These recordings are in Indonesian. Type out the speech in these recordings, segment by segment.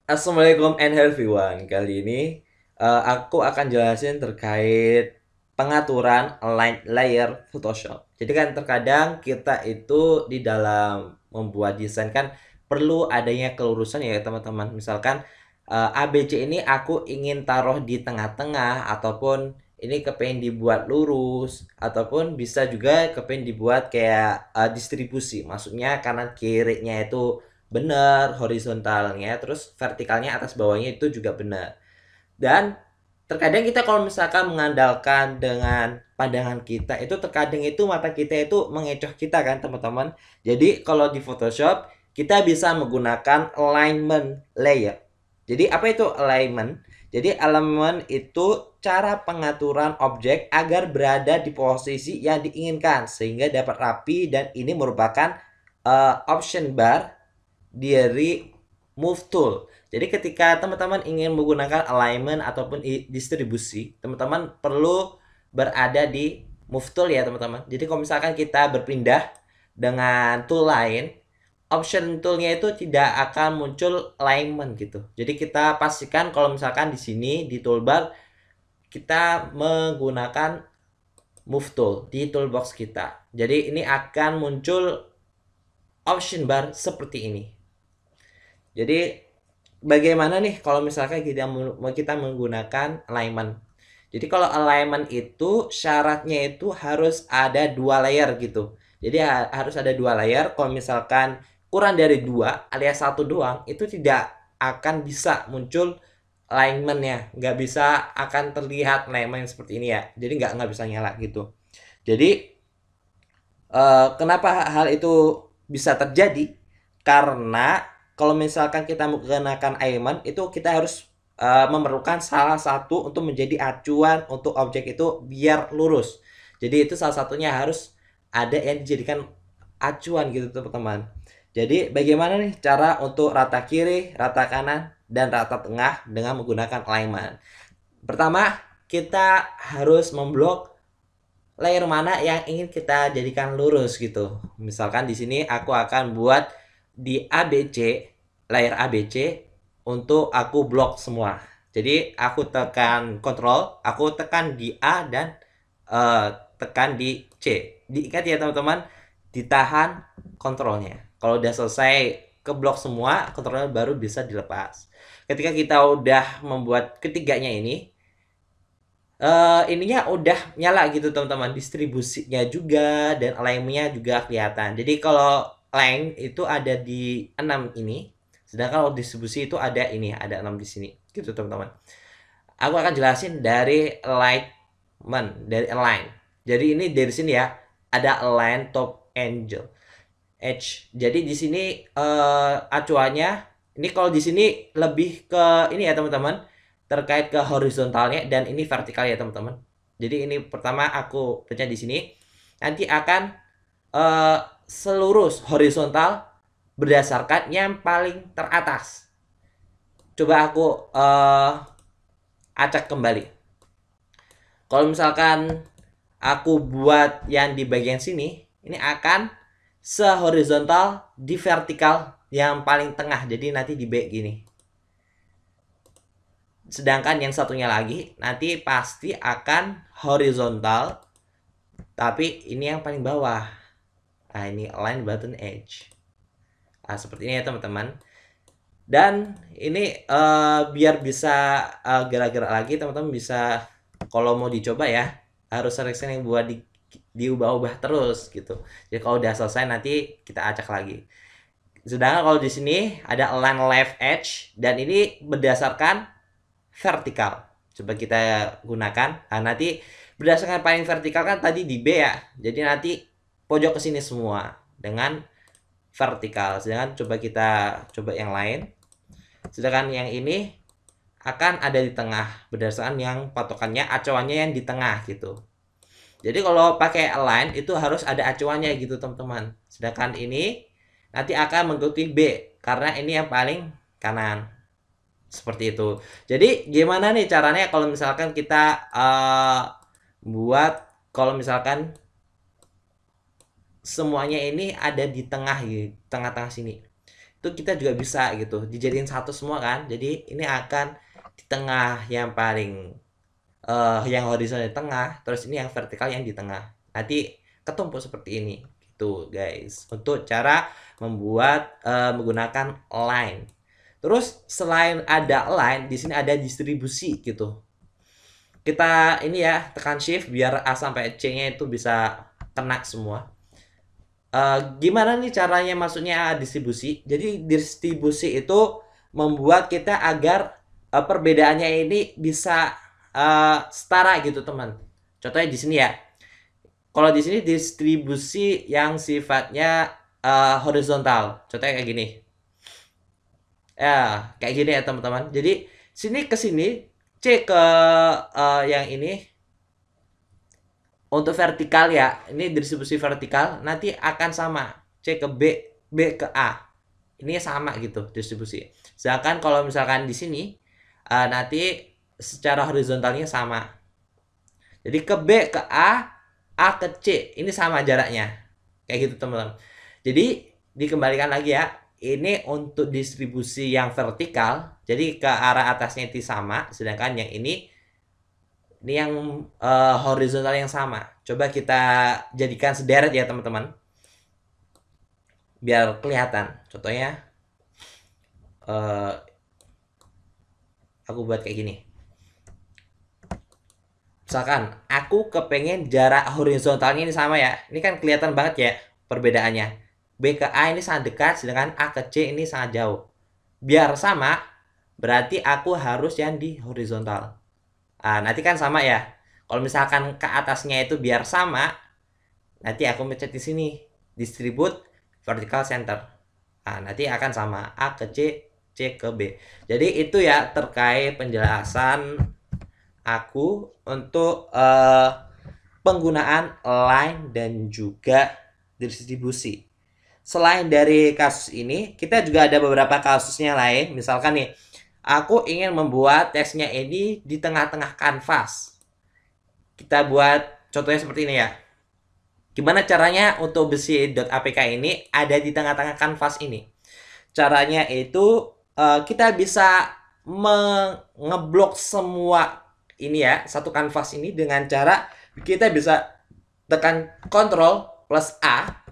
Assalamualaikum and hello everyone. Kali ini aku akan jelasin terkait pengaturan align layer Photoshop. Jadi kan terkadang kita itu di dalam membuat desain kan perlu adanya kelurusan ya teman-teman. Misalkan ABC ini aku ingin taruh di tengah-tengah, ataupun ini kepengen dibuat lurus, ataupun bisa juga kepengen dibuat kayak distribusi. Maksudnya kanan kirinya itu benar, horizontalnya terus vertikalnya atas bawahnya itu juga benar. Dan terkadang kita kalau misalkan mengandalkan dengan pandangan kita, itu terkadang itu mata kita itu mengecoh kita kan teman-teman. Jadi kalau di Photoshop kita bisa menggunakan alignment layer. Jadi apa itu alignment? Jadi alignment itu cara pengaturan objek agar berada di posisi yang diinginkan sehingga dapat rapi, dan ini merupakan option bar dari move tool. Jadi ketika teman-teman ingin menggunakan alignment ataupun distribusi, teman-teman perlu berada di move tool ya teman-teman. Jadi kalau misalkan kita berpindah dengan tool lain, option toolnya itu tidak akan muncul alignment gitu. Jadi kita pastikan kalau misalkan di sini di toolbar kita menggunakan move tool di toolbox kita. Jadi ini akan muncul option bar seperti ini. Jadi bagaimana nih kalau misalkan kita menggunakan alignment? Jadi kalau alignment itu syaratnya itu harus ada 2 layer gitu. Jadi harus ada 2 layer. Kalau misalkan kurang dari 2 alias 1 doang, itu tidak akan bisa muncul alignmentnya. Nggak bisa akan terlihat alignment seperti ini ya. Jadi nggak bisa nyala gitu. Jadi kenapa hal itu bisa terjadi? Karena kalau misalkan kita menggunakan alignment itu kita harus memerlukan salah satu untuk menjadi acuan untuk objek itu biar lurus. Jadi itu salah satunya harus ada yang dijadikan acuan gitu teman-teman. Jadi bagaimana nih cara untuk rata kiri, rata kanan, dan rata tengah dengan menggunakan alignment? Pertama, kita harus memblok layer mana yang ingin kita jadikan lurus gitu. Misalkan di sini aku akan buat di ABC, layer ABC untuk aku blok semua. Jadi aku tekan Ctrl, aku tekan di A dan tekan di C. Diikat ya teman-teman, ditahan kontrolnya. Kalau udah selesai keblok semua, kontrolnya baru bisa dilepas. Ketika kita udah membuat ketiganya ini, ininya udah nyala gitu teman-teman, distribusinya juga dan alignmentnya juga kelihatan. Jadi kalau length itu ada di 6 ini, sedangkan kalau distribusi itu ada ini, ada 6 di sini gitu teman-teman. Aku akan jelasin dari alignment, dari align. Jadi ini dari sini ya, ada align top angel edge. Jadi di sini acuannya ini, kalau di sini lebih ke ini ya teman-teman, terkait ke horizontalnya, dan ini vertikal ya teman-teman. Jadi ini pertama aku baca di sini, nanti akan seluruh horizontal berdasarkan yang paling teratas. Coba aku acak kembali. Kalau misalkan aku buat yang di bagian sini, ini akan sehorizontal di vertikal yang paling tengah. Jadi nanti di B gini. Sedangkan yang satunya lagi nanti pasti akan horizontal, tapi ini yang paling bawah. Nah ini align button edge. Nah seperti ini ya teman-teman. Dan ini biar bisa gerak-gerak lagi, teman-teman bisa kalau mau dicoba ya, harus seleksi yang buat diubah-ubah terus gitu. Jadi kalau udah selesai nanti kita acak lagi. Sedangkan kalau di sini ada align left edge, dan ini berdasarkan vertikal. Coba kita gunakan. Nah, nanti berdasarkan paling vertikal kan tadi di B ya. Jadi nanti pojok ke sini semua dengan vertikal. Sedangkan coba kita coba yang lain. Sedangkan yang ini akan ada di tengah berdasarkan yang patokannya, acuannya yang di tengah gitu. Jadi kalau pakai align itu harus ada acuannya gitu teman-teman. Sedangkan ini nanti akan mengikuti B karena ini yang paling kanan. Seperti itu. Jadi gimana nih caranya kalau misalkan kita buat, kalau misalkan semuanya ini ada di tengah gitu, tengah-tengah sini. itu kita juga bisa gitu dijadiin satu semua kan. Jadi ini akan di tengah yang paling yang horizontal di tengah, terus ini yang vertikal yang di tengah. Nanti ketumpuk seperti ini gitu guys. Untuk cara membuat menggunakan line. Terus selain ada line, di sini ada distribusi gitu. Kita ini ya tekan shift biar A sampai C-nya itu bisa kena semua. Gimana nih caranya maksudnya distribusi? Jadi distribusi itu membuat kita agar perbedaannya ini bisa setara gitu teman. Contohnya di sini ya. Kalau di sini distribusi yang sifatnya horizontal. Contohnya kayak gini. Ya, kayak gini ya teman-teman. Jadi sini ke sini, C ke yang ini untuk vertikal ya. Ini distribusi vertikal nanti akan sama. C ke B, B ke A. Ini sama gitu distribusi. Sedangkan kalau misalkan di sini nanti secara horizontalnya sama. Jadi ke B ke A ke C ini sama jaraknya. Kayak gitu teman-teman. Jadi dikembalikan lagi ya. Ini untuk distribusi yang vertikal. Jadi ke arah atasnya itu sama. Sedangkan yang ini yang horizontal yang sama. Coba kita jadikan sederet ya teman-teman. Biar kelihatan. Contohnya aku buat kayak gini. Misalkan aku kepengen jarak horizontalnya ini sama ya. Ini kan kelihatan banget ya perbedaannya. B ke A ini sangat dekat, sedangkan A ke C ini sangat jauh. Biar sama, berarti aku harus yang di horizontal. Nanti kan sama ya. Kalau misalkan ke atasnya itu biar sama, nanti aku mencet di sini. Distribute vertical center. Nanti akan sama. A ke C, C ke B. Jadi itu ya terkait penjelasan aku untuk penggunaan line dan juga distribusi. Selain dari kasus ini, kita juga ada beberapa kasusnya lain. Misalkan nih, aku ingin membuat teksnya ini di tengah-tengah kanvas. Kita buat contohnya seperti ini ya. Gimana caranya untuk besi.apk ini ada di tengah-tengah kanvas ini? Caranya itu kita bisa mengeblok semua ini ya, satu kanvas ini dengan cara kita bisa tekan Ctrl plus A.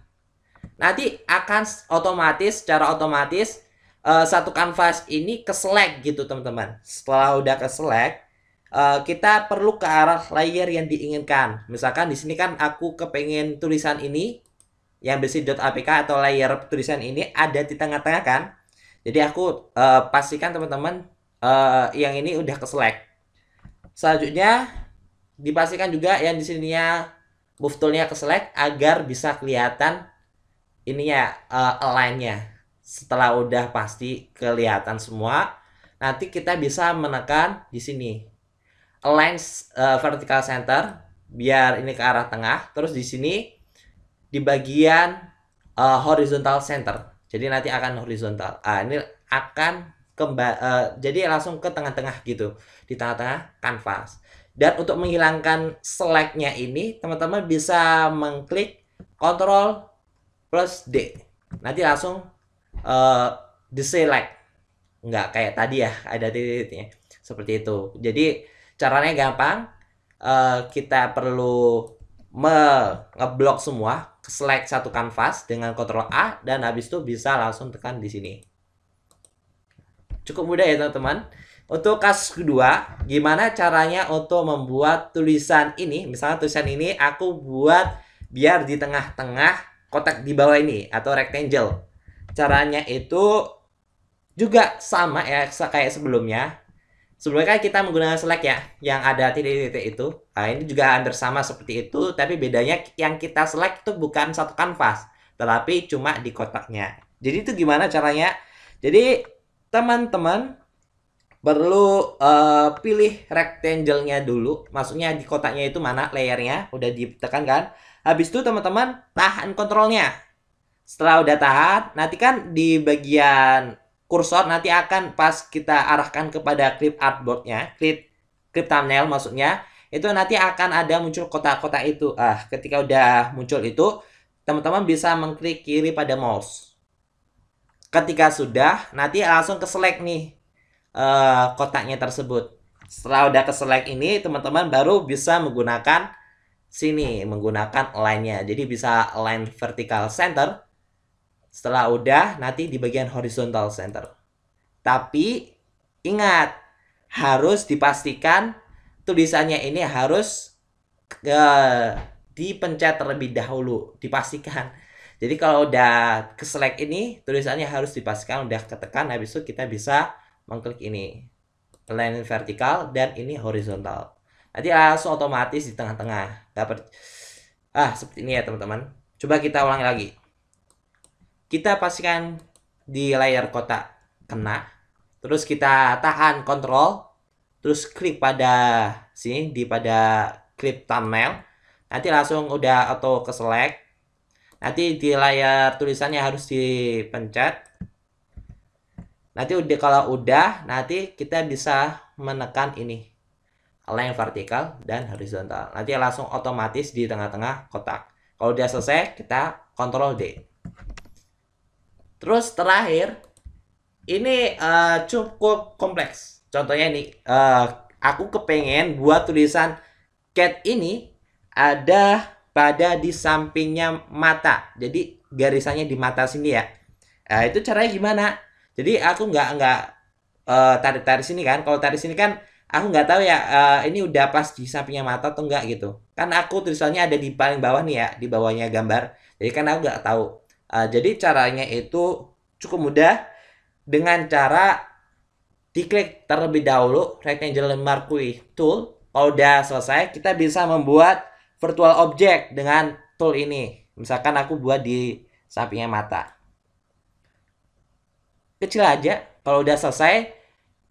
Nanti akan secara otomatis satu kanvas ini ke select gitu teman-teman. Setelah udah ke select, kita perlu ke arah layer yang diinginkan. Misalkan di sini kan aku kepengen tulisan ini yang besi.apk atau layer tulisan ini ada di tengah-tengah kan. Jadi aku pastikan teman-teman yang ini udah ke select. Selanjutnya dipastikan juga yang di sininya move toolnya ke select agar bisa kelihatan ininya align-nya. Setelah udah pasti kelihatan semua, nanti kita bisa menekan di sini align vertical center biar ini ke arah tengah. Terus di sini di bagian horizontal center. Jadi nanti akan horizontal. Ini akan jadi langsung ke tengah-tengah gitu, di tengah-tengah kanvas. Dan untuk menghilangkan select-nya ini, teman-teman bisa mengklik Ctrl plus D. Nanti langsung deselect. Nggak kayak tadi ya, ada titik-titiknya. Seperti itu. Jadi caranya gampang. Kita perlu ngeblok semua, select satu kanvas dengan Ctrl A dan habis itu bisa langsung tekan di sini. Cukup mudah ya teman-teman. Untuk kasus kedua, gimana caranya untuk membuat tulisan ini? Misalnya tulisan ini aku buat biar di tengah-tengah kotak di bawah ini atau rectangle. Caranya itu juga sama ya kayak sebelumnya. Sebelumnya kan kita menggunakan select ya, yang ada titik-titik itu. Ini juga hampir sama seperti itu, tapi bedanya yang kita select itu bukan satu kanvas, tetapi cuma di kotaknya. Jadi itu gimana caranya? Jadi teman-teman perlu pilih rectangle-nya dulu. Maksudnya di kotaknya itu mana layernya, udah ditekan kan? Habis itu teman-teman tahan kontrolnya. Setelah udah tahan, nanti kan di bagian kursor nanti akan pas kita arahkan kepada clip artboard-nya, clip thumbnail maksudnya, itu nanti akan ada muncul kotak-kotak itu. Ketika udah muncul itu, teman-teman bisa mengklik kiri pada mouse. Ketika sudah, nanti langsung ke select nih kotaknya tersebut. Setelah udah ke select ini, teman-teman baru bisa menggunakan sini, menggunakan align-nya. Jadi bisa align vertical center. Setelah udah, nanti di bagian horizontal center. Tapi ingat, harus dipastikan tulisannya ini harus dipencet terlebih dahulu, dipastikan. Jadi kalau udah ke select ini, tulisannya harus dipastikan udah ketekan, habis itu kita bisa mengklik ini. Line vertikal dan ini horizontal. Nanti langsung otomatis di tengah-tengah. Dapat seperti ini ya, teman-teman. Coba kita ulangi lagi. Kita pastikan di layar kotak kena. Terus kita tahan kontrol. Terus klik pada sini pada clip thumbnail. Nanti langsung udah auto ke select. Nanti di layar tulisannya harus dipencet. Nanti kalau udah, nanti kita bisa menekan ini, align vertikal dan horizontal. Nanti langsung otomatis di tengah-tengah kotak. Kalau udah selesai, kita Ctrl D. Terus terakhir, ini cukup kompleks. Contohnya ini, aku kepengen buat tulisan cat ini ada pada di sampingnya mata. Jadi garisannya di mata sini ya. Itu caranya gimana? Jadi aku nggak tarik sini kan. Kalau tarik sini kan aku nggak tahu ya ini udah pas di sampingnya mata atau enggak gitu. Kan aku tulisannya ada di paling bawah nih ya, di bawahnya gambar. Jadi kan aku nggak tahu. Jadi caranya itu cukup mudah dengan cara diklik terlebih dahulu rectangle marquee tool. Kalau udah selesai, kita bisa membuat virtual object dengan tool ini. Misalkan aku buat di sampingnya mata. Kecil aja. Kalau udah selesai,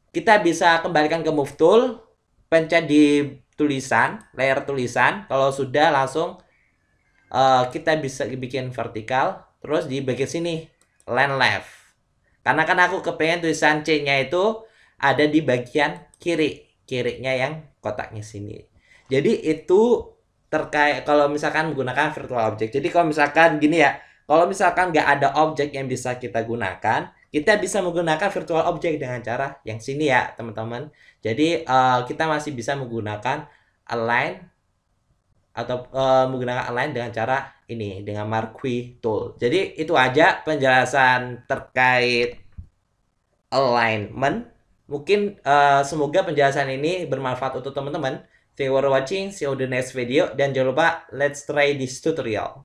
kita bisa kembalikan ke move tool, pencet di tulisan, layer tulisan. Kalau sudah langsung kita bisa bikin vertikal, terus di bagian sini line left. Karena kan aku kepengen tulisan C-nya itu ada di bagian kirinya yang kotaknya sini. Jadi itu terkait kalau misalkan menggunakan virtual object. Jadi kalau misalkan gini ya, kalau misalkan nggak ada objek yang bisa kita gunakan, kita bisa menggunakan virtual object dengan cara yang sini ya, teman-teman. Jadi kita masih bisa menggunakan align atau menggunakan align dengan cara ini, dengan marquee tool. Jadi itu aja penjelasan terkait alignment. Mungkin semoga penjelasan ini bermanfaat untuk teman-teman. Thank you for watching. See you on the next video. Dan jangan lupa, let's try this tutorial.